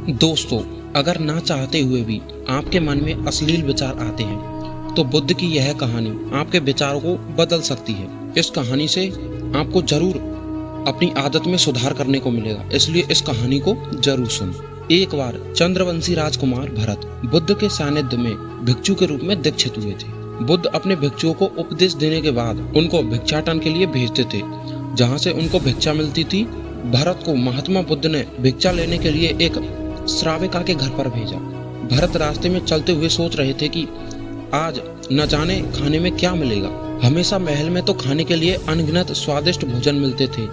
दोस्तों, अगर ना चाहते हुए भी आपके मन में अश्लील विचार आते हैं तो बुद्ध की यह कहानी आपके विचारों को बदल सकती है। इस कहानी से आपको जरूर अपनी आदत में सुधार करने को मिलेगा, इसलिए इस कहानी को जरूर सुनो। एक बार चंद्रवंशी राजकुमार भरत बुद्ध के सानिध्य में भिक्षु के रूप में दीक्षित हुए थे। बुद्ध अपने भिक्षुओं को उपदेश देने के बाद उनको भिक्षाटन के लिए भेजते थे, जहाँ से उनको भिक्षा मिलती थी। भरत को महात्मा बुद्ध ने भिक्षा लेने के लिए एक श्राविका के घर पर भेजा। भरत रास्ते में चलते हुए सोच रहे थे कि आज न जाने खाने में क्या मिलेगा। हमेशा महल में तो खाने के लिए अनगिनत स्वादिष्ट भोजन मिलते थे,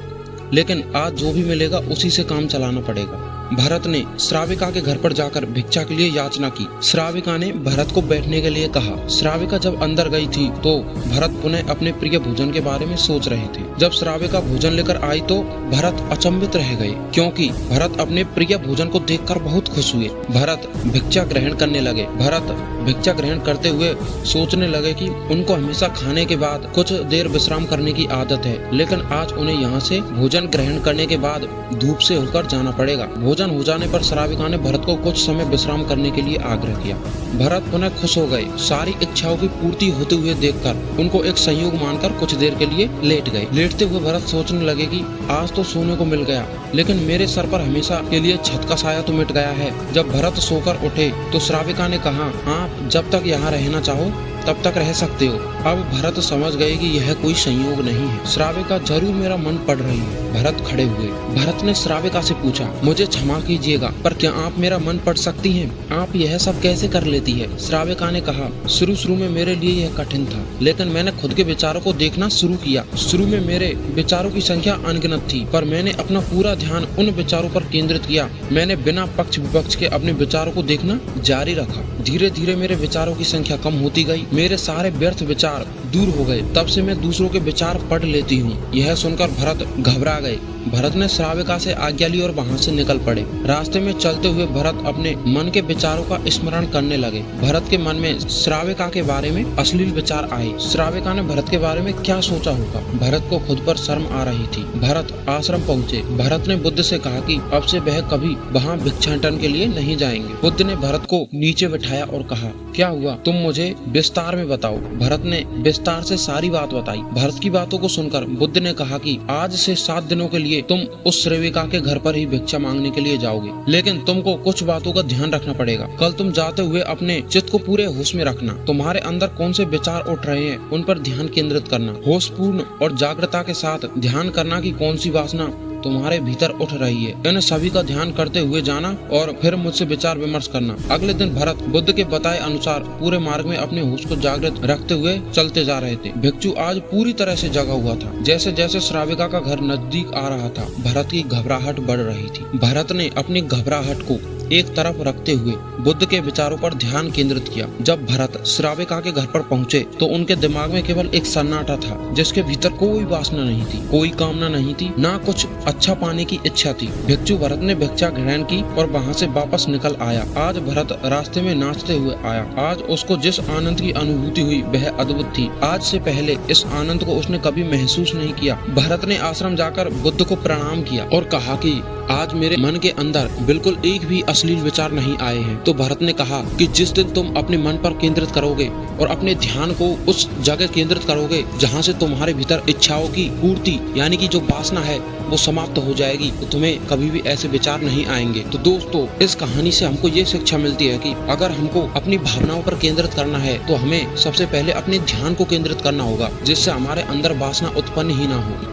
लेकिन आज जो भी मिलेगा उसी से काम चलाना पड़ेगा। भरत ने श्राविका के घर पर जाकर भिक्षा के लिए याचना की। श्राविका ने भरत को बैठने के लिए कहा। श्राविका जब अंदर गई थी तो भरत पुनः अपने प्रिय भोजन के बारे में सोच रहे थे। जब श्राविका भोजन लेकर आई तो भरत अचंभित रह गए, क्योंकि भरत अपने प्रिय भोजन को देखकर बहुत खुश हुए। भरत भिक्षा ग्रहण करने लगे। भरत भिक्षा ग्रहण करते हुए सोचने लगे कि उनको हमेशा खाने के बाद कुछ देर विश्राम करने की आदत है, लेकिन आज उन्हें यहाँ से भोजन ग्रहण करने के बाद धूप से होकर जाना पड़ेगा। भोजन हो जाने पर श्राविका ने भरत को कुछ समय विश्राम करने के लिए आग्रह किया। भरत पुनः खुश हो गए। सारी इच्छाओं की पूर्ति होते हुए देखकर उनको एक संयोग मानकर कुछ देर के लिए लेट गए। लेटते हुए भरत सोचने लगे कि आज तो सोने को मिल गया, लेकिन मेरे सर पर हमेशा के लिए छत का साया तो मिट गया है। जब भरत सोकर उठे तो श्राविका ने कहा, आप जब तक यहाँ रहना चाहो तब तक रह सकते हो। अब भरत समझ गए कि यह कोई संयोग नहीं है, श्राविका जरूर मेरा मन पढ़ रही है। भरत खड़े हुए। भरत ने श्राविका से पूछा, मुझे क्षमा कीजिएगा, पर क्या आप मेरा मन पढ़ सकती हैं? आप यह सब कैसे कर लेती है? श्राविका ने कहा, शुरू में मेरे लिए यह कठिन था, लेकिन मैंने खुद के विचारों को देखना शुरू किया। शुरू में मेरे विचारों की संख्या अनगिनत थी, पर मैंने अपना पूरा ध्यान उन विचारों पर केंद्रित किया। मैंने बिना पक्ष विपक्ष के अपने विचारों को देखना जारी रखा। धीरे धीरे मेरे विचारों की संख्या कम होती गई। मेरे सारे व्यर्थ विचार दूर हो गए। तब से मैं दूसरों के विचार पढ़ लेती हूँ। यह सुनकर भरत घबरा गए। भरत ने श्राविका से आज्ञा ली और वहाँ से निकल पड़े। रास्ते में चलते हुए भरत अपने मन के विचारों का स्मरण करने लगे। भरत के मन में श्राविका के बारे में अश्लील विचार आए। श्राविका ने भरत के बारे में क्या सोचा होगा? भरत को खुद पर शर्म आ रही थी। भरत आश्रम पहुँचे। भरत ने बुद्ध से कहा कि अब से वह कभी वहाँ भिक्षाटन के लिए नहीं जाएंगे। बुद्ध ने भरत को नीचे बिठाया और कहा, क्या हुआ? तुम मुझे विस्तार में बताओ। भरत ने विस्तार से सारी बात बताई। भरत की बातों को सुनकर बुद्ध ने कहा कि आज से 7 दिनों के लिए तुम उस श्राविका के घर पर ही भिक्षा मांगने के लिए जाओगे, लेकिन तुमको कुछ बातों का ध्यान रखना पड़ेगा। कल तुम जाते हुए अपने चित्त को पूरे होश में रखना। तुम्हारे अंदर कौन से विचार उठ रहे हैं उन पर ध्यान केंद्रित करना। होशपूर्ण और जागृता के साथ ध्यान करना कि कौन सी वासना तुम्हारे भीतर उठ रही है। इन सभी का ध्यान करते हुए जाना और फिर मुझसे विचार विमर्श करना। अगले दिन भरत बुद्ध के बताए अनुसार पूरे मार्ग में अपने होश को जागृत रखते हुए चलते जा रहे थे। भिक्षु आज पूरी तरह से जगा हुआ था। जैसे जैसे श्राविका का घर नजदीक आ रहा था, भरत की घबराहट बढ़ रही थी। भरत ने अपनी घबराहट को एक तरफ रखते हुए बुद्ध के विचारों पर ध्यान केंद्रित किया। जब भरत श्राविका के घर पर पहुंचे तो उनके दिमाग में केवल एक सन्नाटा था, जिसके भीतर कोई वासना नहीं थी, कोई कामना नहीं थी, ना कुछ अच्छा पाने की इच्छा थी। भिक्षु भरत ने भिक्षा ग्रहण की और वहाँ से वापस निकल आया। आज भरत रास्ते में नाचते हुए आया। आज उसको जिस आनंद की अनुभूति हुई वह अद्भुत थी। आज से पहले इस आनंद को उसने कभी महसूस नहीं किया। भरत ने आश्रम जाकर बुद्ध को प्रणाम किया और कहा कि आज मेरे मन के अंदर बिल्कुल एक भी अश्लील विचार नहीं आए हैं। तो भरत ने कहा कि जिस दिन तुम अपने मन पर केंद्रित करोगे और अपने ध्यान को उस जगह केंद्रित करोगे जहाँ से तुम्हारे भीतर इच्छाओं की पूर्ति यानी कि जो वासना है वो समाप्त हो जाएगी, तो तुम्हें कभी भी ऐसे विचार नहीं आएंगे। तो दोस्तों, इस कहानी से हमको ये शिक्षा मिलती है कि अगर हमको अपनी भावनाओं पर केंद्रित करना है तो हमें सबसे पहले अपने ध्यान को केंद्रित करना होगा, जिससे हमारे अंदर वासना उत्पन्न ही ना हो।